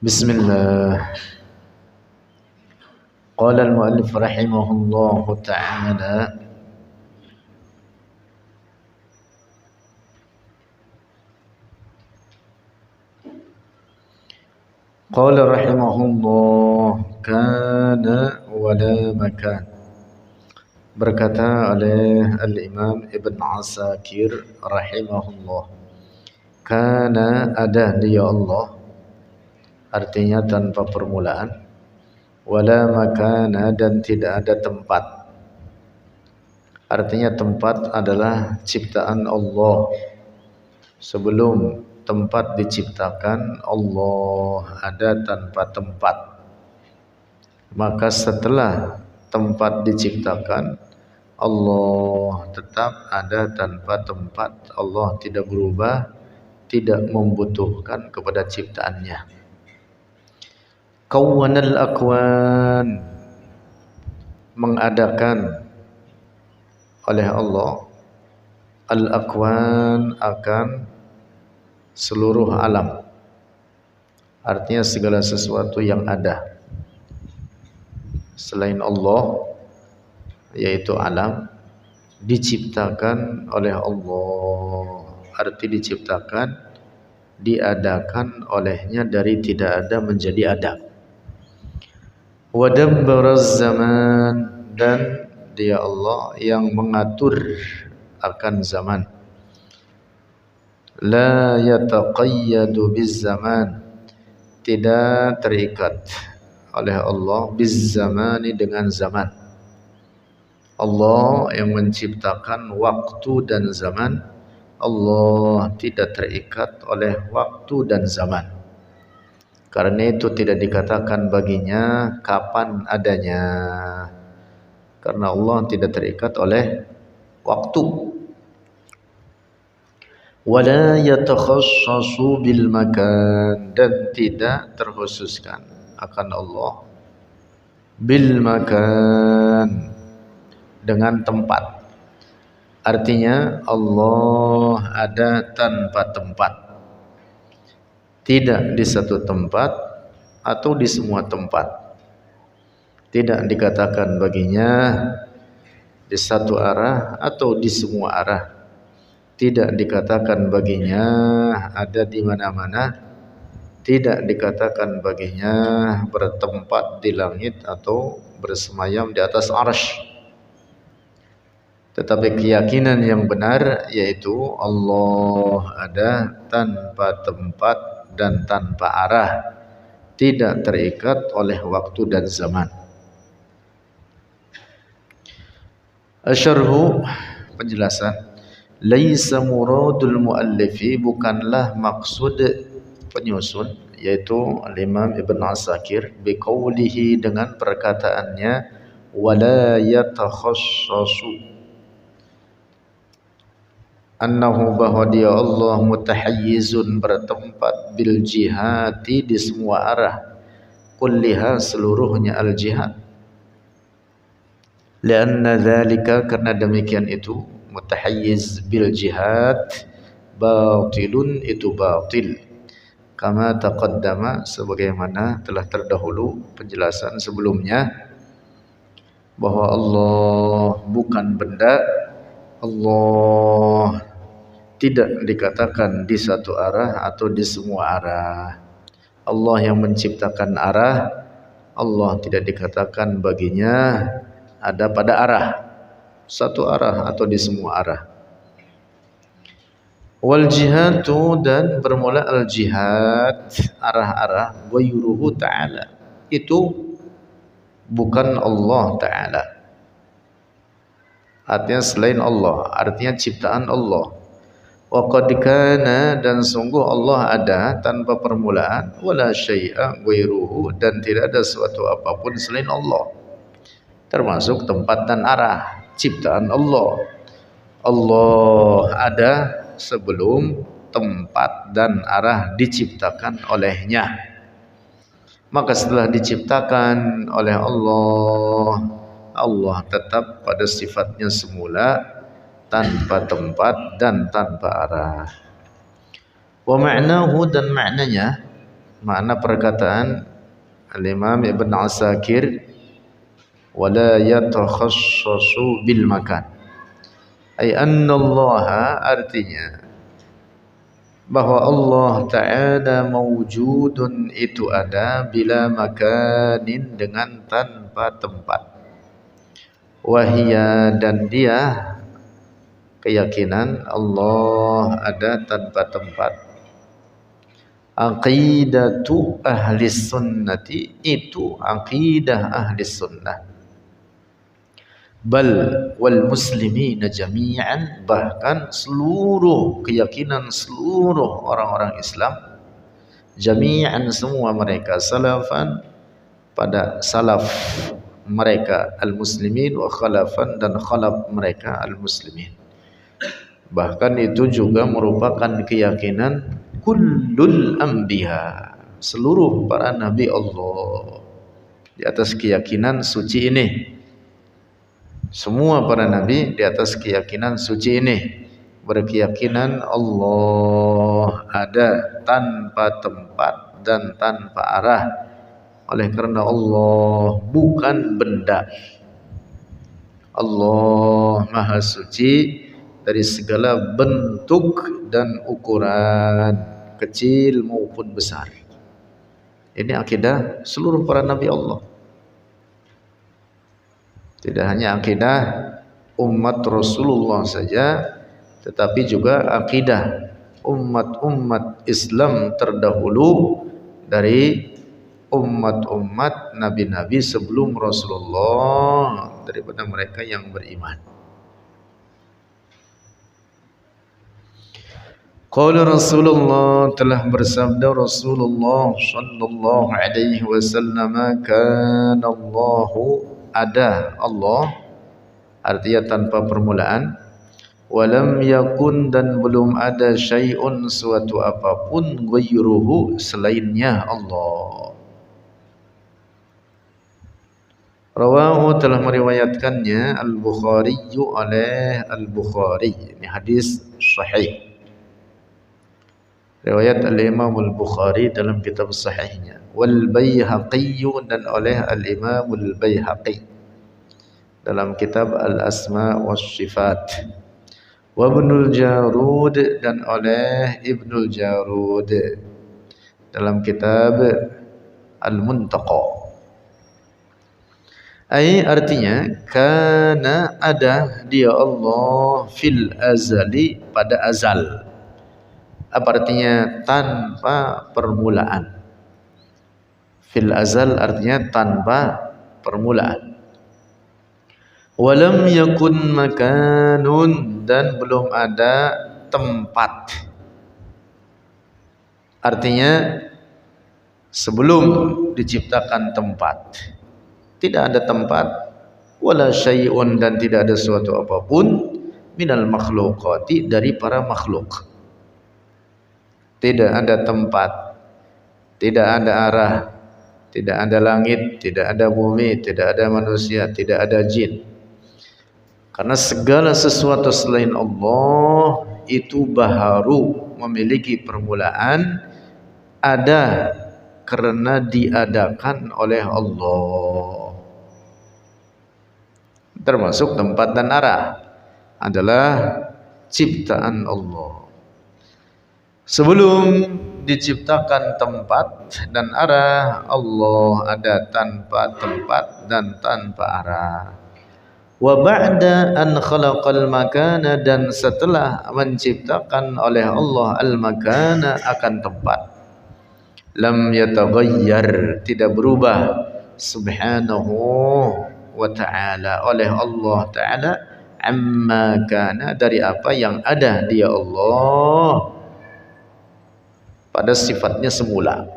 بسم الله. قال المؤلف رحمه الله تعالى: قال رحمه الله كان ولا مكان. Berkata oleh Al-Imam Ibn Asakir rahimahullah, kana ada dia Allah, artinya tanpa permulaan, wala makana dan tidak ada tempat. Artinya tempat adalah ciptaan Allah. Sebelum tempat diciptakan, Allah ada tanpa tempat. Maka setelah tempat diciptakan, Allah tetap ada tanpa tempat. Allah tidak berubah, tidak membutuhkan kepada ciptaannya. Kawwanal akwan, mengadakan oleh Allah al-akwan akan seluruh alam. Artinya segala sesuatu yang ada selain Allah, yaitu alam, diciptakan oleh Allah. Arti diciptakan, diadakan olehnya dari tidak ada menjadi ada. Wa dabbaraz zaman, dan dia Allah yang mengatur akan zaman. La yataqayyadu biz zaman, tidak terikat oleh Allah biz zamani, dengan zaman. Allah yang menciptakan waktu dan zaman. Allah tidak terikat oleh waktu dan zaman. Karena itu tidak dikatakan baginya kapan adanya, karena Allah tidak terikat oleh waktu. Wala yatakhassasu bil makan, dan tidak terkhususkan akan Allah bil makan, dengan tempat. Artinya Allah ada tanpa tempat, tidak di satu tempat atau di semua tempat. Tidak dikatakan baginya di satu arah atau di semua arah. Tidak dikatakan baginya ada di mana-mana. Tidak dikatakan baginya bertempat di langit atau bersemayam di atas arsy. Tetapi keyakinan yang benar yaitu Allah ada tanpa tempat dan tanpa arah, tidak terikat oleh waktu dan zaman. Asyarhu, penjelasan. Laisa muradul muallifi, bukanlah maksud penyusun, yaitu Imam Ibn Asakir, biqaulihi, dengan perkataannya, wala yatakhassasu, annahu, bahwa dia Allah mutahayyizun, bertempat, bil jihati, di semua arah, kulliha, seluruhnya al jihad. Lianna dzalika, karena demikian itu, mutahayyiz bil jihad, batilun, itu batil. Kama taqaddama, sebagaimana telah terdahulu penjelasan sebelumnya, bahwa Allah bukan benda. Allah tidak dikatakan di satu arah atau di semua arah. Allah yang menciptakan arah. Allah tidak dikatakan baginya ada pada arah, satu arah atau di semua arah. Wal jihadu, dan bermula al jihad, arah-arah, ghairuhu ta'ala, itu bukan Allah ta'ala, artinya selain Allah, artinya ciptaan Allah. Wa qad kana, dan sungguh Allah ada tanpa permulaan, wala syai'a ghairuhu, dan tidak ada suatu apapun selain Allah, termasuk tempat dan arah, ciptaan Allah. Allah ada sebelum tempat dan arah diciptakan olehnya. Maka setelah diciptakan oleh Allah, Allah tetap pada sifatnya semula, tanpa tempat dan tanpa arah. Wa ma'nahu, dan maknanya, makna perkataan Al-Imam Ibn Asakir wala yatakhassasu bil makan, ay anna Allah, artinya bahwa Allah Ta'ala mawjudun, itu ada, bila makanin, dengan tanpa tempat, wahia, dan dia, keyakinan Allah ada tanpa tempat, aqidatu ahli sunnati, itu aqidah ahli sunnah, bal wal muslimina jami'an, bahkan seluruh keyakinan seluruh orang-orang Islam, jami'an, semua mereka, salafan, pada salaf mereka al-muslimin, wa khalafan, dan khalaf mereka al-muslimin. Bahkan itu juga merupakan keyakinan kullul anbiya, seluruh para nabi Allah di atas keyakinan suci ini. Semua para nabi di atas keyakinan suci ini, berkeyakinan Allah ada tanpa tempat dan tanpa arah, oleh karena Allah bukan benda. Allah maha suci dari segala bentuk dan ukuran, kecil maupun besar. Ini akidah seluruh para nabi Allah. Tidak hanya akidah umat Rasulullah saja, tetapi juga akidah umat-umat Islam terdahulu dari umat-umat nabi-nabi sebelum Rasulullah, daripada mereka yang beriman. Qala Rasulullah, telah bersabda Rasulullah sallallahu alaihi wasallam, kana Allahu, ada Allah, artinya tanpa permulaan, walam yakun, dan belum ada, syai'un, suatu apapun, ghairuhu, selainnya Allah. Rawahu, telah meriwayatkannya Al-Bukhari, oleh Al-Bukhari. Ini hadis sahih, riwayat Al-Imam Al-Bukhari dalam kitab sahihnya. Wal Baihaqi, dan oleh Al-Imam Al-Baihaqi dalam kitab Al-Asma wa Sifat. Wa Ibnul Jarud, dan oleh Ibnul Jarud dalam kitab Al-Muntaqa. Ai, artinya, kana, ada dia Allah, fil azali, pada azal. Apa artinya tanpa permulaan? Fil azal artinya tanpa permulaan. Walam yakun makanun, dan belum ada tempat. Artinya sebelum diciptakan tempat, tidak ada tempat. Wala syai'un, dan tidak ada suatu apapun, minal makhluqati, dari para makhluk. Tidak ada tempat, tidak ada arah, tidak ada langit, tidak ada bumi, tidak ada manusia, tidak ada jin. Karena segala sesuatu selain Allah itu baharu, memiliki permulaan, ada karena diadakan oleh Allah. Termasuk tempat dan arah adalah ciptaan Allah. Sebelum diciptakan tempat dan arah, Allah ada tanpa tempat dan tanpa arah. Wa ba'da an khalaqal makana, dan setelah menciptakan oleh Allah al-makana, akan tempat, lam yataghayyar, tidak berubah, subhanahu wa ta'ala, oleh Allah ta'ala, amma kana, dari apa yang ada dia Allah pada sifatnya semula,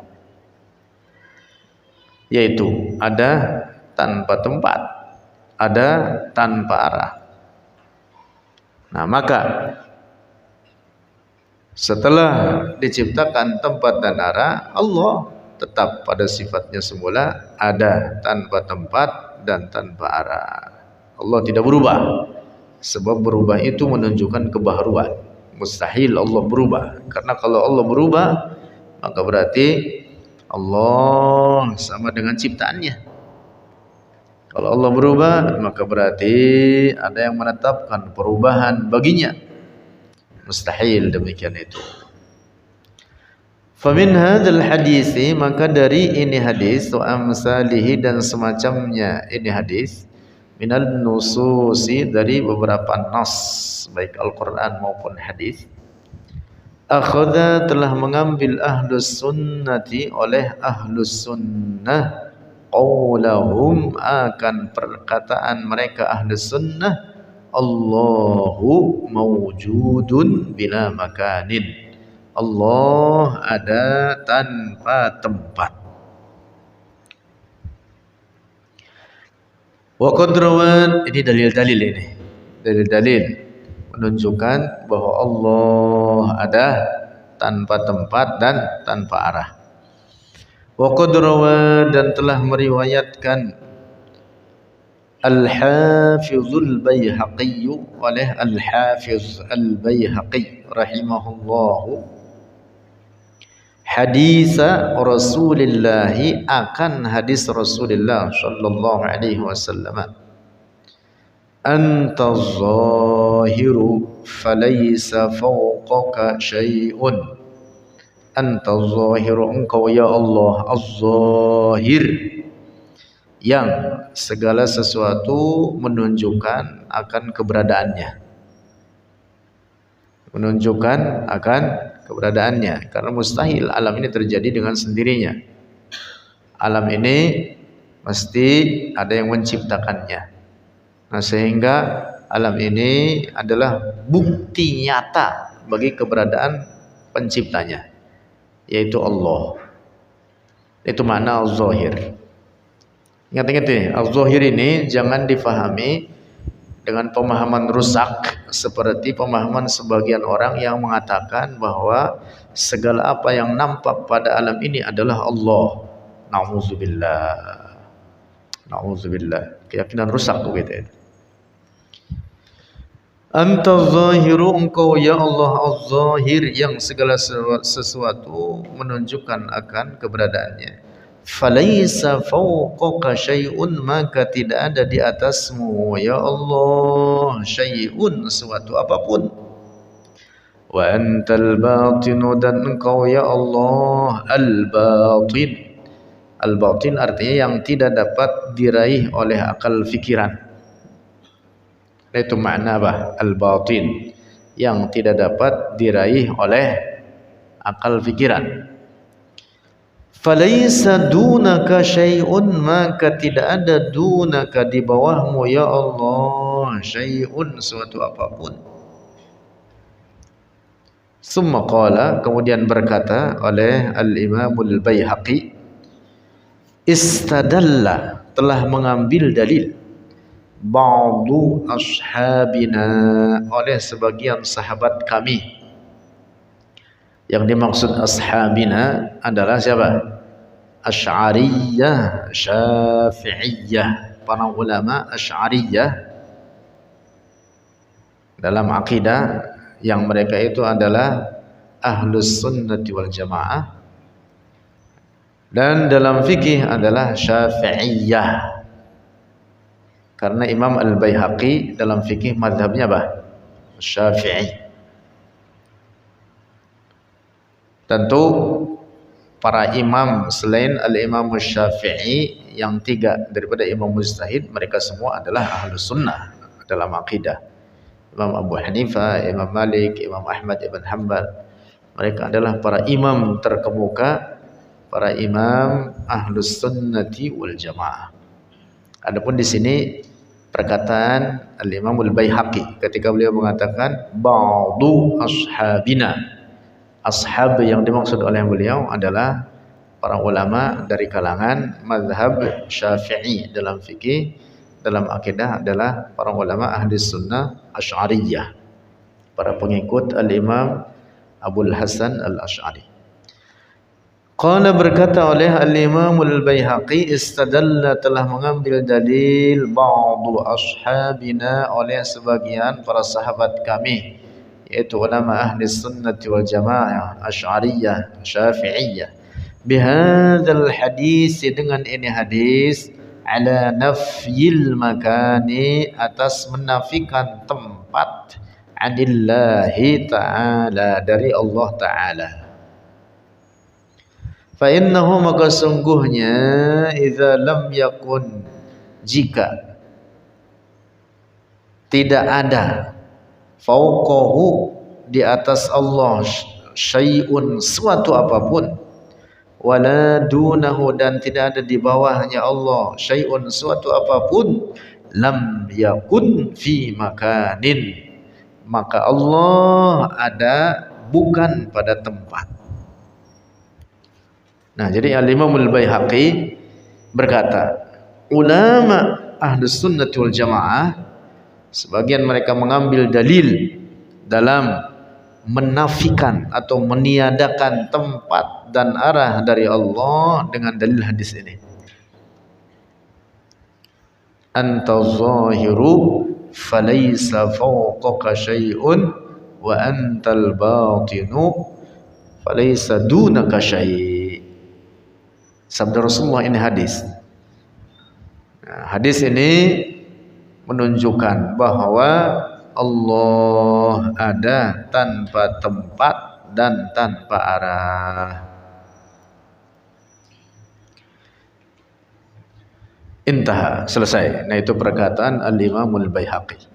yaitu ada tanpa tempat, ada tanpa arah. Nah, maka setelah diciptakan tempat dan arah, Allah tetap pada sifatnya semula, ada tanpa tempat dan tanpa arah. Allah tidak berubah, sebab berubah itu menunjukkan kebaharuan. Mustahil Allah berubah, karena kalau Allah berubah maka berarti Allah sama dengan ciptaannya. Kalau Allah berubah, maka berarti ada yang menetapkan perubahan baginya. Mustahil demikian itu. Famin hadzal hadisi, maka dari ini hadis wa amsalihi dan semacamnya ini hadis, minal nususi dari beberapa nas baik Al-Qur'an maupun hadis, akhadha telah mengambil ahlus sunnati oleh ahlus sunnah qaulahum akan perkataan mereka ahlus sunnah, Allahu mawjudun bila makanin, Allah ada tanpa tempat. Wa qad rawan, ini dalil-dalil ini. Dalil-dalil menunjukkan bahwa Allah ada tanpa tempat dan tanpa arah. Wa qad rawan, dan telah meriwayatkan Al-Hafizul Baihaqi oleh Al-Hafiz Al-Baihaqi rahimahullahu hadis Rasulullah, akan hadis Rasulullah sallallahu alaihi wasallam, anta zahiru falaysa fawqaka syai'un, anta zahiru, engkau ya Allah az-zahir, yang segala sesuatu menunjukkan akan keberadaannya, menunjukkan akan keberadaannya, karena mustahil alam ini terjadi dengan sendirinya. Alam ini mesti ada yang menciptakannya. Nah, sehingga alam ini adalah bukti nyata bagi keberadaan penciptanya, yaitu Allah. Itu makna az-zahir. Ingat-ingat ini, az-zahir ini jangan difahami dengan pemahaman rusak seperti pemahaman sebagian orang yang mengatakan bahwa segala apa yang nampak pada alam ini adalah Allah. Na'udzubillah. Na'udzubillah. Keyakinan rusak begitu. Anta zahiru, engkau ya Allah az-zahir, yang segala sesuatu menunjukkan akan keberadaannya. Falaisa fawqaka syai'un, maka tidak ada di atasmu ya Allah syai'un, suatu apapun. Wa antal batinu, dan engkau ya Allah al-batin. Al-batin artinya yang tidak dapat diraih oleh akal fikiran. Itu makna apa? Al-batin, yang tidak dapat diraih oleh akal fikiran. Falaisa dunaka syai'un, maka tidak ada dunaka di bawahmu ya Allah syai'un, suatu apapun. Summa qala, kemudian berkata oleh Al-Imam Al-Baihaqi, istadalla, telah mengambil dalil, ba'du ashabina, oleh sebagian sahabat kami. Yang dimaksud ashabina adalah siapa? Asy'ariyah, Syafi'iyah, para ulama Asy'ariyah dalam akidah yang mereka itu adalah Ahlus Sunnati wal Jamaah, dan dalam fikih adalah Syafi'iyah. Karena Imam Al-Baihaqi dalam fikih mazhabnya apa? Syafi'i. Tentu para imam selain Al-Imam Syafi'i yang tiga daripada imam mujtahid, mereka semua adalah Ahlus Sunnah dalam akidah. Imam Abu Hanifah, Imam Malik, Imam Ahmad ibn Hanbal, mereka adalah para imam terkemuka, para imam Ahlus Sunnati wal Jamaah. Adapun di sini perkataan Al-Imam Al-Baihaqi ketika beliau mengatakan ba'du ashabina, ashab yang dimaksud oleh beliau adalah para ulama dari kalangan mazhab Syafi'i dalam fikih, dalam akidah adalah para ulama ahli sunnah Asy'ariyah, para pengikut Al-Imam Abul Hasan Al-Asy'ari. Qala, berkata oleh Al-Imam Al-Baihaqi, istadalla, telah mengambil dalil, ba'du ashabina, oleh sebagian para sahabat kami, yaitu ulama ahli sunnati wal jamaah Asy'ariyah, Syafi'iyah, bihadzal hadis, dengan ini hadis, ala nafyil makani, atas menafikan tempat, anillahi ta'ala, dari Allah Ta'ala. Fa innahu, maka sungguhnya, idza lam yakun, jika tidak ada, fauqahu, di atas Allah, syai'un, suatu apapun, wala dunahu, dan tidak ada di bawahnya Allah syai'un, suatu apapun, lam yakun fi makanin, maka Allah ada bukan pada tempat. Nah, jadi Al-Imam Al-Baihaqi berkata, ulama Ahlus Sunnah wal Jamaah, sebagian mereka mengambil dalil dalam menafikan atau meniadakan tempat dan arah dari Allah dengan dalil hadis ini. Anta zahiru falaysa fawqaka syai'un wa antal batinu falaysa dunaka syai'. Sabda Rasulullah, ini hadis. Nah, hadis ini menunjukkan bahwa Allah ada tanpa tempat dan tanpa arah. Intaha, selesai. Nah, itu perkataan Al-Imam Al-Baihaqi.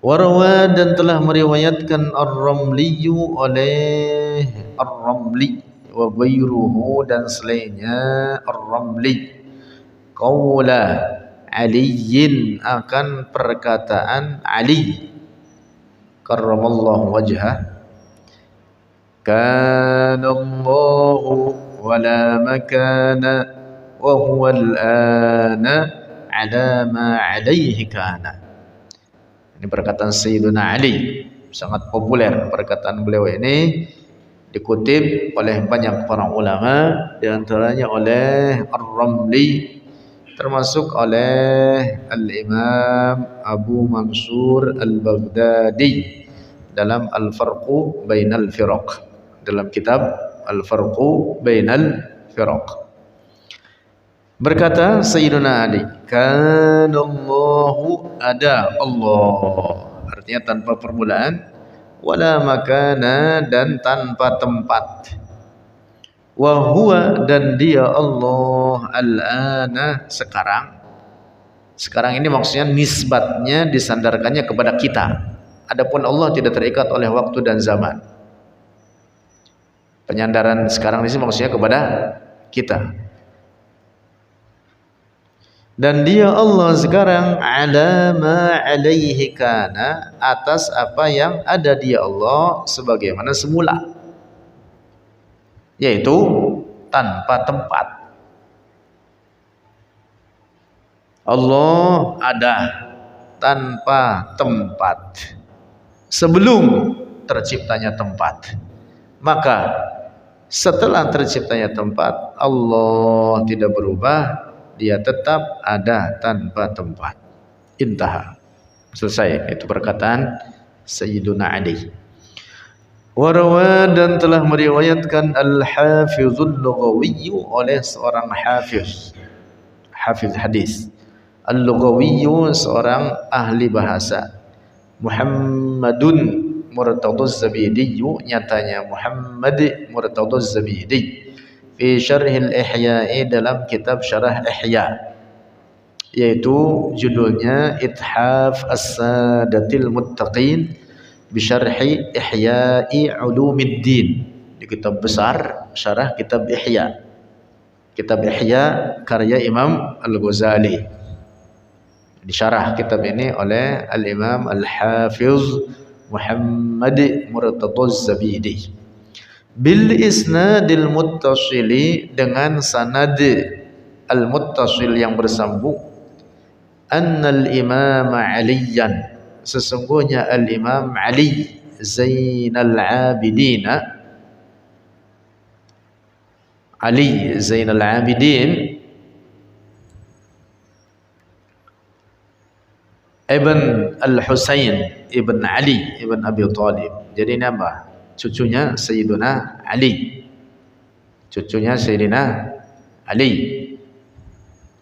Warwa, dan telah meriwayatkan Ar-Ramli, oleh Ar-Ramli, wa ghairuhu, dan selainnya Ar-Ramli, qaula Aliyin, akan perkataan Ali karramallahu wajhah, kana Allahu wala makana wa huwa al-ana ala ma alayhi kana. Ini perkataan Sayyidina Ali, sangat populer perkataan beliau ini, dikutip oleh banyak para ulama, di antaranya oleh Ar-Ramli, termasuk oleh Al-Imam Abu Mansur Al-Baghdadi dalam Al-Farqu Bainal Firaq, dalam kitab Al-Farqu Bainal Firaq. Berkata Sayyidina Ali, kana Allahu, ada Allah, artinya tanpa permulaan, wala makana, dan tanpa tempat, wa huwa, dan dia Allah, al-ana, sekarang. Sekarang ini maksudnya nisbatnya, disandarkannya kepada kita. Adapun Allah tidak terikat oleh waktu dan zaman. Penyandaran sekarang ini maksudnya kepada kita. Dan dia Allah sekarang, ala ma alaihi kana, atas apa yang ada dia Allah sebagaimana semula, yaitu tanpa tempat. Allah ada tanpa tempat sebelum terciptanya tempat. Maka setelah terciptanya tempat, Allah tidak berubah, dia tetap ada tanpa tempat. Intaha, selesai. Itu perkataan Sayyiduna Ali. Warawa, dan telah meriwayatkan Al-Hafizul Lughawi, oleh seorang hafiz, hafiz hadis, Al-Lughawi, seorang ahli bahasa, Muhammadun Murtaduz Zabidi, nyatanya Muhammad Murtaduz Zabidi, fi Syarhil Ihya'i, dalam kitab Syarah Ihya, yaitu judulnya Ithaf As-Sadatil Muttaqin Bisyarhi Ihya'i Ulumiddin, di kitab besar syarah kitab Ihya. Kitab Ihya karya Imam Al-Ghazali, disyarah kitab ini oleh Al-Imam Al-Hafiz Muhammad Murtaduz Zabidi, bil isnadil muttasili, dengan sanad al-muttasil yang bersambung, annal imam aliyan, sesungguhnya al-Imam Ali Zainal Abidin, Ali Zainal Abidin Ibn Al-Husain Ibn Ali Ibn Abi Talib. Jadi nama cucunya Sayyiduna Ali. cucunya Sayyidina Ali.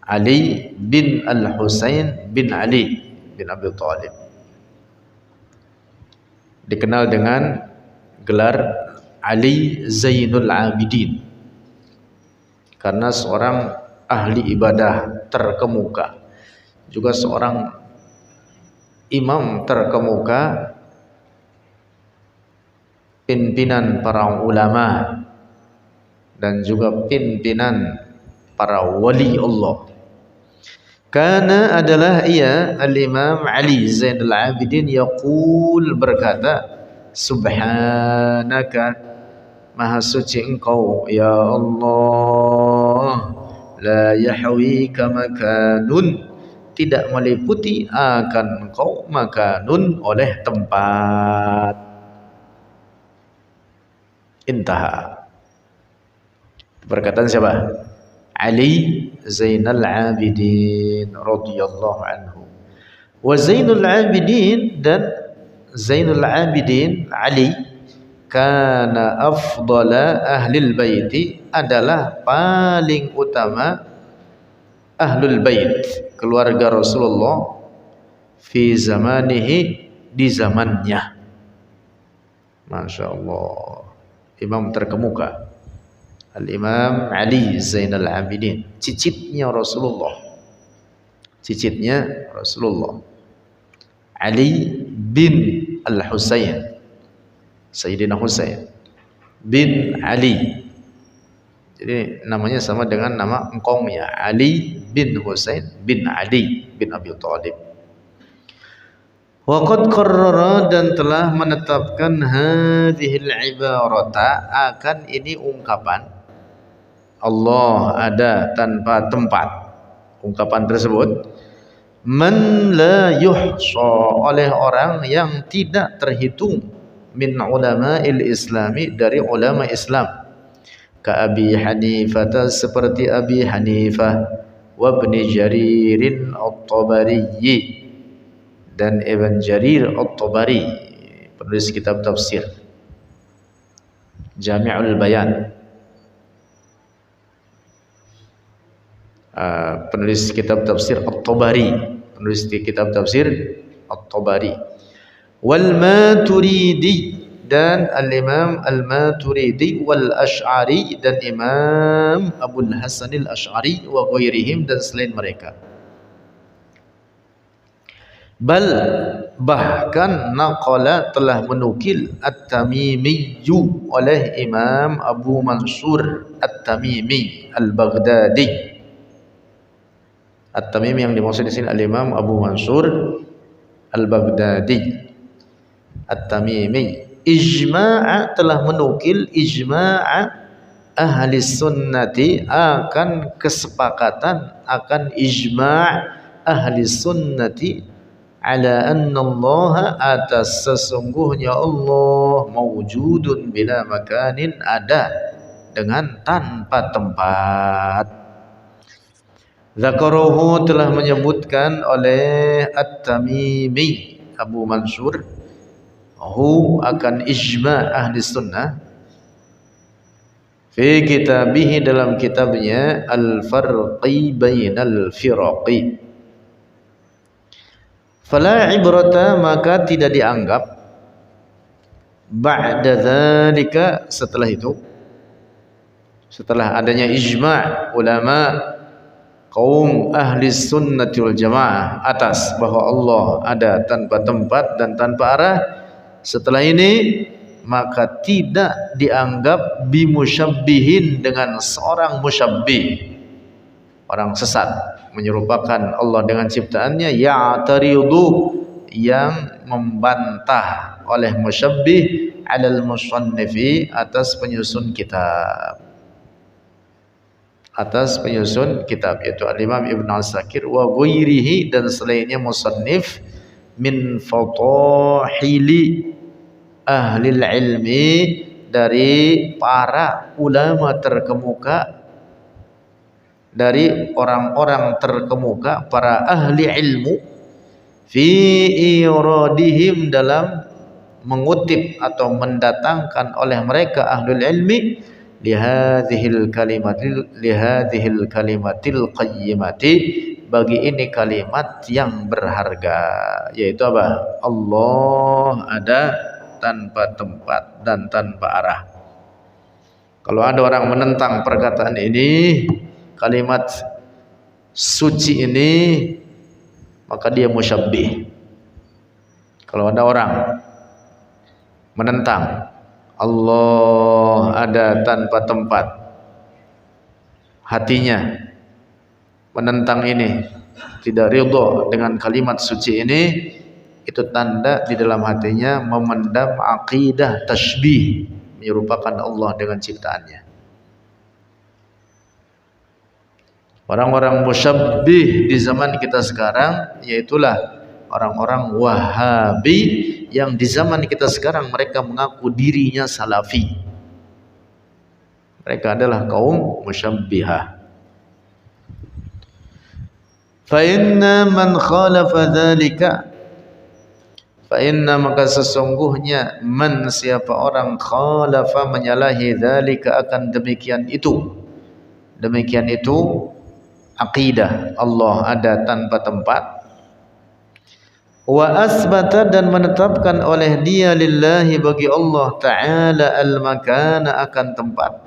Ali bin Al-Husain bin Ali bin Abi Thalib. Dikenal dengan gelar Ali Zainul Abidin karena seorang ahli ibadah terkemuka, juga seorang imam terkemuka, pimpinan para ulama dan juga pimpinan para wali Allah. Karena adalah ia Al-Imam Ali Zainul Abidin yaqul, berkata, Subhanaka, maha suci engkau ya Allah, la yahwika makanun, tidak meliputi akan engkau makanun oleh tempat. Intaha. Perkataan siapa? Ali Zainal Abidin radhiyallahu anhu. Wa Zainul Abidin, dan Zainul Abidin Ali kana afdala ahlil baiti, adalah paling utama ahlul bait, keluarga Rasulullah, fi zamanihi, di zamannya. Masya Allah, imam terkemuka Al-Imam Ali Zainal Abidin, cicitnya Rasulullah, cicitnya Rasulullah, Ali bin Al-Husain, Sayyidina Husain bin Ali. Jadi namanya sama dengan nama engkongnya, Ali bin Husain bin Ali bin Abi Thalib. Waqad qarrara, dan telah menetapkan hadhil ibarata, akan ini ungkapan Allah ada tanpa tempat. Ungkapan tersebut man la yuhsa, oleh orang yang tidak terhitung, min ulama'il islami, dari ulama Islam, ka Abi Hanifah, seperti Abi Hanifah, wa Ibn Jaririn At-Tabari, dan Ibn Jarir At-Tabari, penulis kitab tafsir Jami'ul Bayan, penulis kitab tafsir At-Tabari, penulis kitab tafsir At-Tabari. Wal Maturidi, dan Al-Imam Al-Maturidi, wal Ash'ari, dan Imam Abul Hasan Al-Ash'ari, wa ghairihim, dan selain mereka. Bal, bahkan naqala, telah menukil, At-Tamimiyyu, oleh Imam Abu Mansur At-Tamimi Al-Baghdadi. At-Tamimi yang dimaksud di sini Al-Imam Abu Mansur Al-Baghdadi At-Tamimi, ijma'a, telah menukil ijma'a ahli sunnati, akan kesepakatan, akan ijma' ahli sunnati, ala anna Allah, atas sesungguhnya Allah, mawjudun bila makanin, ada dengan tanpa tempat. Zakaruhu, telah menyebutkan oleh At-Tamimi Abu Mansur, hu, akan ijma' ahli sunnah, fi kitabihi, dalam kitabnya Al-Farqi Bainal Firaqi. Fala ibrata, maka tidak dianggap, ba'da dzalika, setelah itu, setelah adanya ijma' ulama kaum ahli sunnati wal jamaah atas bahwa Allah ada tanpa tempat dan tanpa arah, setelah ini maka tidak dianggap bimusyabbihin, dengan seorang musyabbih, orang sesat, menyerupakan Allah dengan ciptaannya, ya'taridu, yang membantah oleh musyabbih, alal musannifi, atas penyusun kitab, atas penyusun kitab, yaitu Al-Imam Ibn Asakir, wa ghairihi, dan selainnya musannif, min fatahili ahli ilmi, dari para ulama terkemuka, dari orang-orang terkemuka, para ahli ilmu, fi iradihim, dalam mengutip atau mendatangkan oleh mereka ahlul ilmi, lihadhil kalimatil qayyimati, bagi ini kalimat yang berharga, yaitu apa? Allah ada tanpa tempat dan tanpa arah. Kalau ada orang menentang perkataan ini, kalimat suci ini, maka dia musyabbih. Kalau ada orang menentang Allah ada tanpa tempat, hatinya menentang ini, tidak ridho dengan kalimat suci ini, itu tanda di dalam hatinya memendam akidah tasbih, menyerupakan Allah dengan ciptaannya. Orang-orang musyabbih di zaman kita sekarang, yaitulah orang-orang Wahabi yang di zaman kita sekarang mereka mengaku dirinya Salafi. Mereka adalah kaum musyabbihah. Fa inna man khalafa dzalika, fa inna, maka sesungguhnya, man, siapa orang, khalafa, menyalahi, dzalika, akan demikian itu akidah Allah ada tanpa tempat, wa asbata, dan menetapkan oleh dia, lillahi, bagi Allah Ta'ala, al-makana, akan tempat,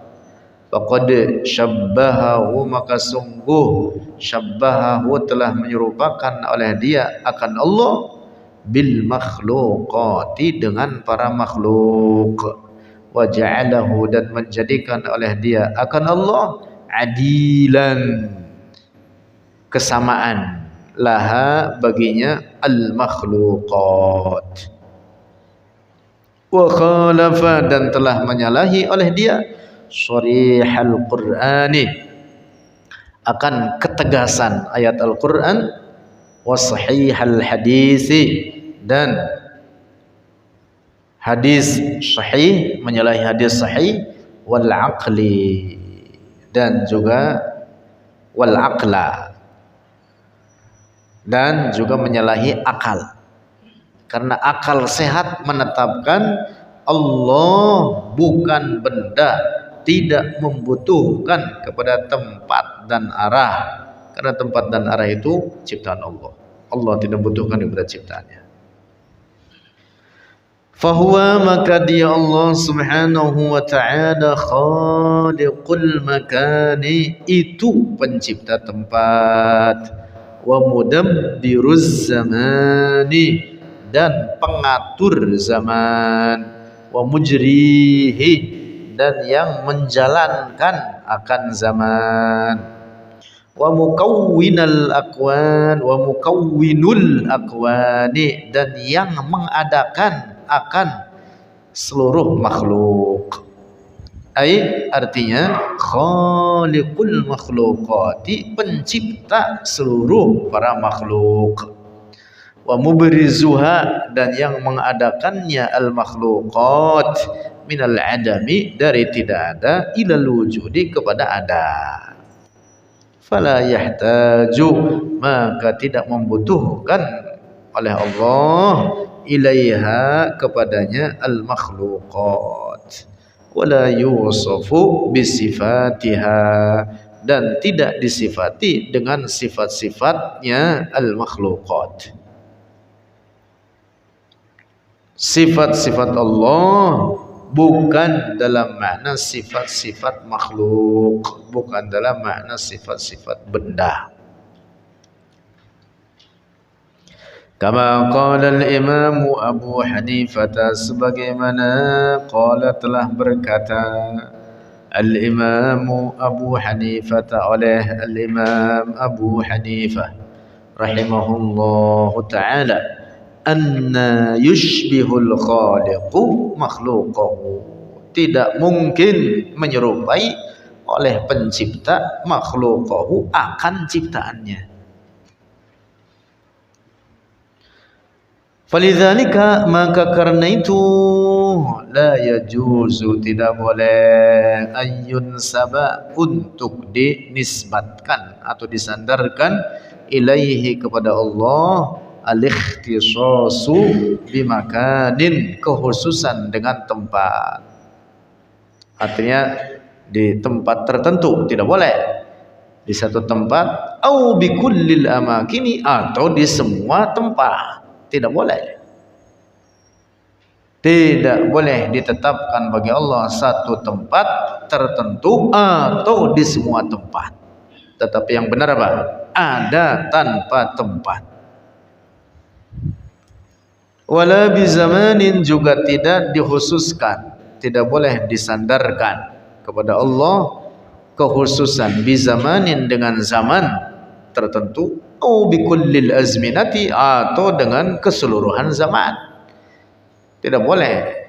faqad syabbahahu, maka sungguh syabbahahu, telah menyerupakan oleh dia akan Allah, bil makhluqati, dengan para makhluk, wa ja'alahu, dan menjadikan oleh dia akan Allah adilan, kesamaan, laha, baginya, al makhluqat, wa khalafa, dan telah menyalahi oleh dia sharihal Qur'ani, akan ketegasan ayat Al-Qur'an, wa sahihal hadisi, dan hadis sahih, menyalahi hadis sahih, wal aqli, dan juga wal aqla, dan juga menyalahi akal, karena akal sehat menetapkan Allah bukan benda, tidak membutuhkan kepada tempat dan arah, karena tempat dan arah itu ciptaan Allah. Allah tidak membutuhkan kepada ciptaannya. Fahuwa, maka dia Allah subhanahu wa ta'ala, khaliqul makani, itu pencipta tempat, wa mudabbiruz zamani, dan pengatur zaman, wa mujrihi, dan yang menjalankan akan zaman, wa mukawwinal akwan, wa mukawwinul akwani, dan yang mengadakan akan seluruh makhluk. Artinya khaliqul makhluqati, pencipta seluruh para makhluk, wa mubrizuha, dan yang mengadakannya al makhluqat, minal adami, dari tidak ada, ilal wujudi, kepada ada. Fala yahtaju, maka tidak membutuhkan oleh Allah, ilaiha, kepadanya, al makhluqat, wala yusafu bisifatiha, dan tidak disifati dengan sifat-sifatnya al makhluqat. Sifat-sifat Allah bukan dalam makna sifat-sifat makhluk, bukan dalam makna sifat-sifat benda. Kama qala al-Imam Abu Hanifah, sebagaimana qala, telah berkata, al-Imam Abu Hanifah, oleh al-Imam Abu Hanifah rahimahullahu ta'ala, anna yushbihul khaliqu makhluqahu, tidak mungkin menyerupai oleh pencipta makhluqahu, akan ciptaannya. Falidzalika, maka karena itu, la yajuzu, tidak boleh, ayyun saba, untuk dinisbatkan atau disandarkan, ilaihi, kepada Allah, al-ikhtisasu bimakanin, kekhususan dengan tempat. Artinya di tempat tertentu, tidak boleh di satu tempat, au bi kullil amakini, atau di semua tempat, tidak boleh. Tidak boleh ditetapkan bagi Allah satu tempat tertentu atau di semua tempat. Tetapi yang benar apa? Ada tanpa tempat. Wala bi zamanin, juga tidak dikhususkan, tidak boleh disandarkan kepada Allah kekhususan bi zamanin, dengan zaman tertentu, au bi kullil azminati, atau dengan keseluruhan zaman. Tidak boleh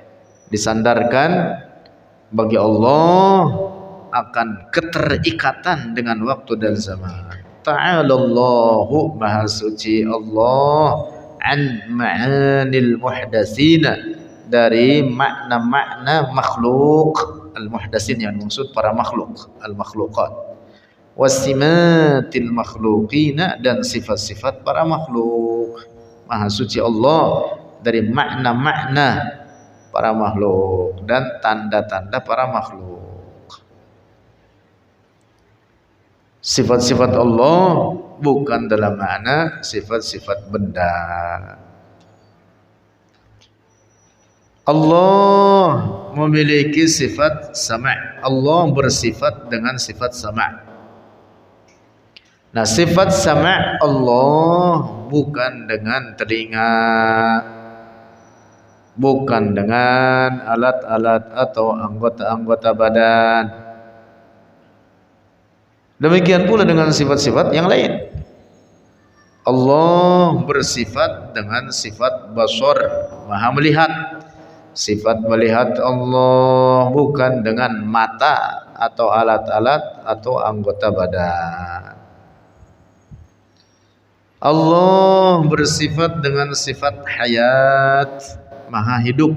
disandarkan bagi Allah akan keterikatan dengan waktu dan zaman. Ta'alallahu, maha suci Allah, an ma'anil muhdatsina, dari makna-makna makhluk. Al-muhdatsin yang maksud para makhluk, al-makhluqat. Wasimatil makhluqina, dan sifat-sifat para makhluk. Maha suci Allah dari makna-makna para makhluk dan tanda-tanda para makhluk. Sifat-sifat Allah bukan dalam makna sifat-sifat benda. Allah memiliki sifat sama'. Allah bersifat dengan sifat sama'. Nah, sifat sama' Allah bukan dengan telinga, bukan dengan alat-alat atau anggota-anggota badan. Demikian pula dengan sifat-sifat yang lain. Allah bersifat dengan sifat basar, maha melihat. Sifat melihat Allah bukan dengan mata atau alat-alat atau anggota badan. Allah bersifat dengan sifat hayat, maha hidup.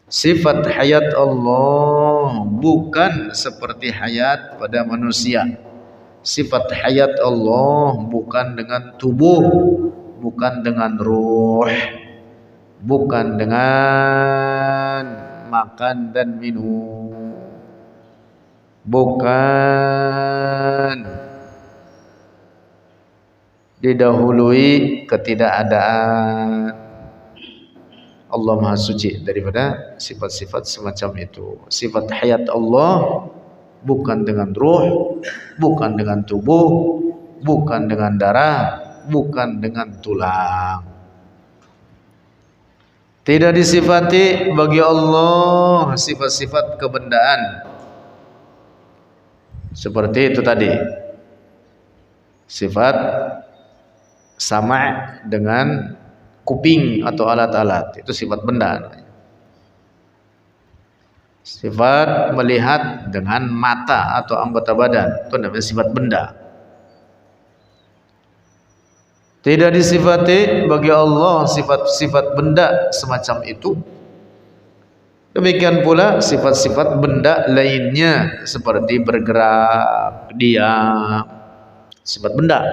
Sifat hayat Allah bukan seperti hayat pada manusia. Sifat hayat Allah bukan dengan tubuh, bukan dengan ruh, bukan dengan makan dan minum, bukan didahului ketidakadaan. Allah maha suci daripada sifat-sifat semacam itu. Sifat hayat Allah bukan dengan ruh, bukan dengan tubuh, bukan dengan darah, bukan dengan tulang. Tidak disifati bagi Allah sifat-sifat kebendaan. Seperti itu tadi. Sifat sama dengan kuping atau alat-alat, itu sifat benda. Sifat melihat dengan mata atau anggota badan, itu namanya sifat benda. Tidak disifati bagi Allah sifat-sifat benda semacam itu. Demikian pula sifat-sifat benda lainnya seperti bergerak, diam, sifat benda.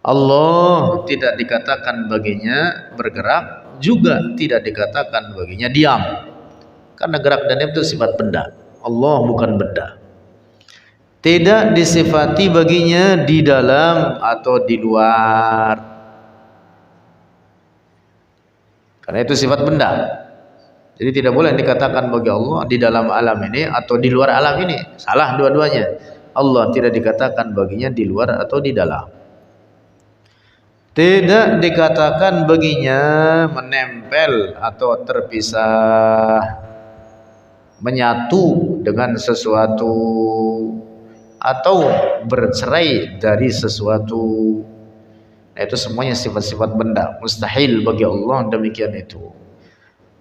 Allah tidak dikatakan baginya bergerak, juga tidak dikatakan baginya diam. Karena gerak dan diam itu sifat benda. Allah bukan benda. Tidak disifati baginya di dalam atau di luar. Karena itu sifat benda. Jadi tidak boleh dikatakan bagi Allah di dalam alam ini atau di luar alam ini. Salah dua-duanya. Allah tidak dikatakan baginya di luar atau di dalam. Tidak dikatakan baginya menempel atau terpisah, menyatu dengan sesuatu, atau bercerai dari sesuatu. Nah, itu semuanya sifat-sifat benda. Mustahil bagi Allah demikian itu.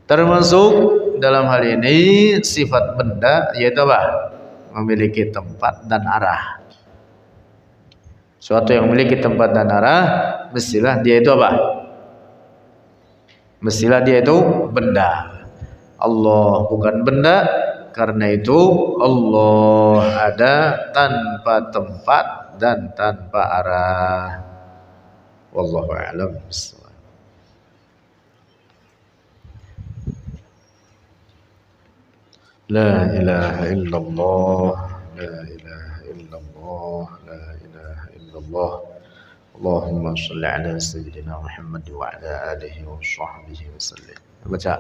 Termasuk dalam hal ini sifat benda yaitu apa? Memiliki tempat dan arah. Suatu yang memiliki tempat dan arah, mestilah dia itu apa? Mestilah dia itu benda. Allah bukan benda, karena itu Allah ada tanpa tempat dan tanpa arah. Wallahu a'lam bishawab. لا إله إلا الله، لا إله إلا الله، لا إله إلا الله. اللهم صل على سيدنا محمد وعلى آله وصحبه وسلم. baca.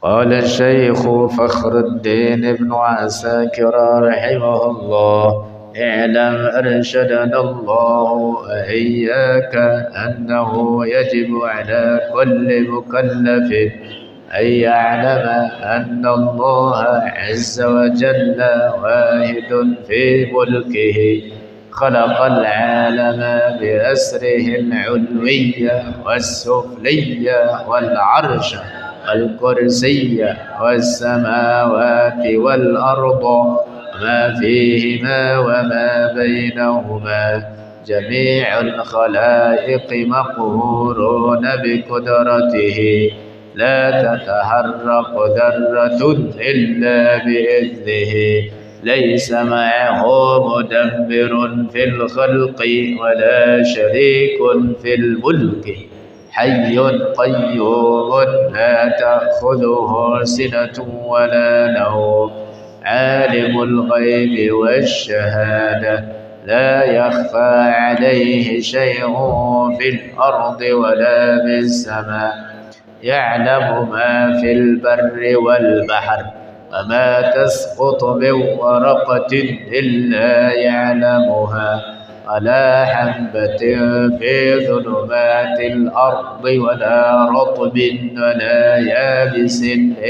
قال الشيخ فخر الدين بن عساكر رحمه الله: اعلم أرشدنا الله وإياك أنه يجب على كل مكلف أن يعلم أن الله عز وجل واحد في ملكه، خلق العالم بأسره العلوي والسفلي والعرش والكرسي والسماوات والأرض وما فيهما وما بينهما. جميع الخلائق مقهورون بقدرته، لا تتحرك ذرة إلا بإذنه، ليس معه مدبر في الخلق ولا شريك في الملك، حي قيوم لا تأخذه سنة ولا نوم، عالم الغيب والشهادة، لا يخفى عليه شيء في الأرض ولا في السماء، يعلم ما في البر والبحر، وما تسقط من ورقة إلا يعلمها، ولا حبة في ظلمات الأرض ولا رطب ولا يابس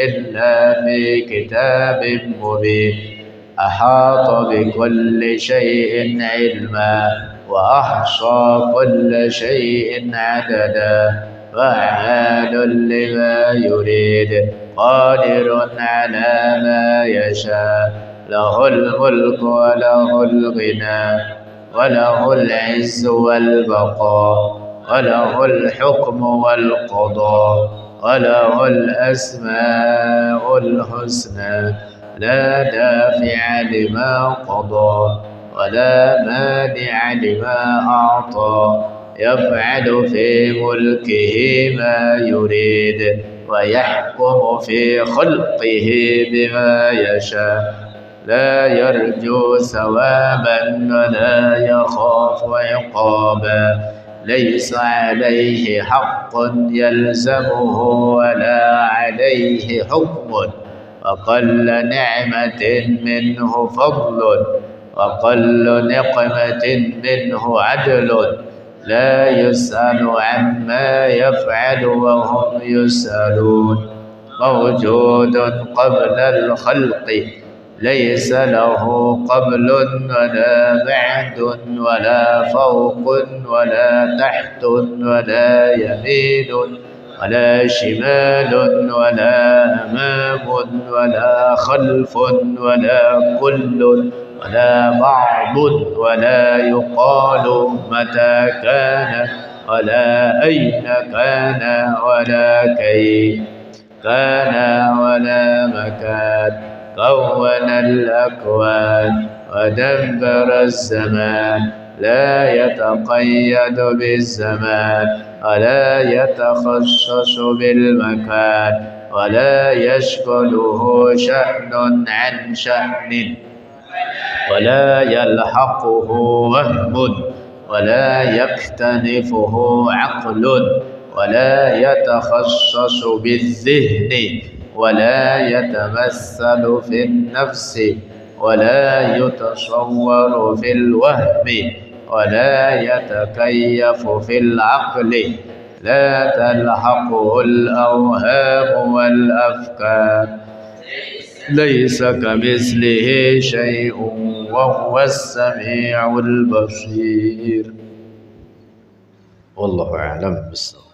إلا في كتاب مبين. أحاط بكل شيء علما، وأحصى كل شيء عددا، فعال لما يريد، قادر على ما يشاء، له الملك وله الغنى وله العز والبقاء، وله الحكم والقضاء، وله الأسماء الحسنى، لا دافع لما قضى ولا مانع لما أعطى، يفعل في ملكه ما يريد، ويحكم في خلقه بما يشاء، لا يرجو ثوابا ولا يخاف عقابا، ليس عليه حق يلزمه ولا عليه حكم، وقل نعمة منه فضل، وقل نقمة منه عدل، لا يسأل عما يفعل وهم يسألون، موجود قبل الخلق، ليس له قبل ولا بعد ولا فوق ولا تحت ولا يمين ولا شمال ولا أمام ولا خلف ولا كل ولا بعض، ولا يقال متى كان ولا أين كان ولا كيف كان ولا مكان، كون الأكوان ودبر الزمان، لا يتقيد بالزمان ولا يتخصص بالمكان، ولا يشغله شأن عن شأن، ولا يلحقه وهم ولا يكتنفه عقل، ولا يتخصص بالذهن ولا يتمثل في النفس، ولا يتصور في الوهم، ولا يتكيف في العقل، لا تلحقه الأوهام والأفكار، ليس كمثله شيء وهو السميع البصير. والله أعلم بالصواب.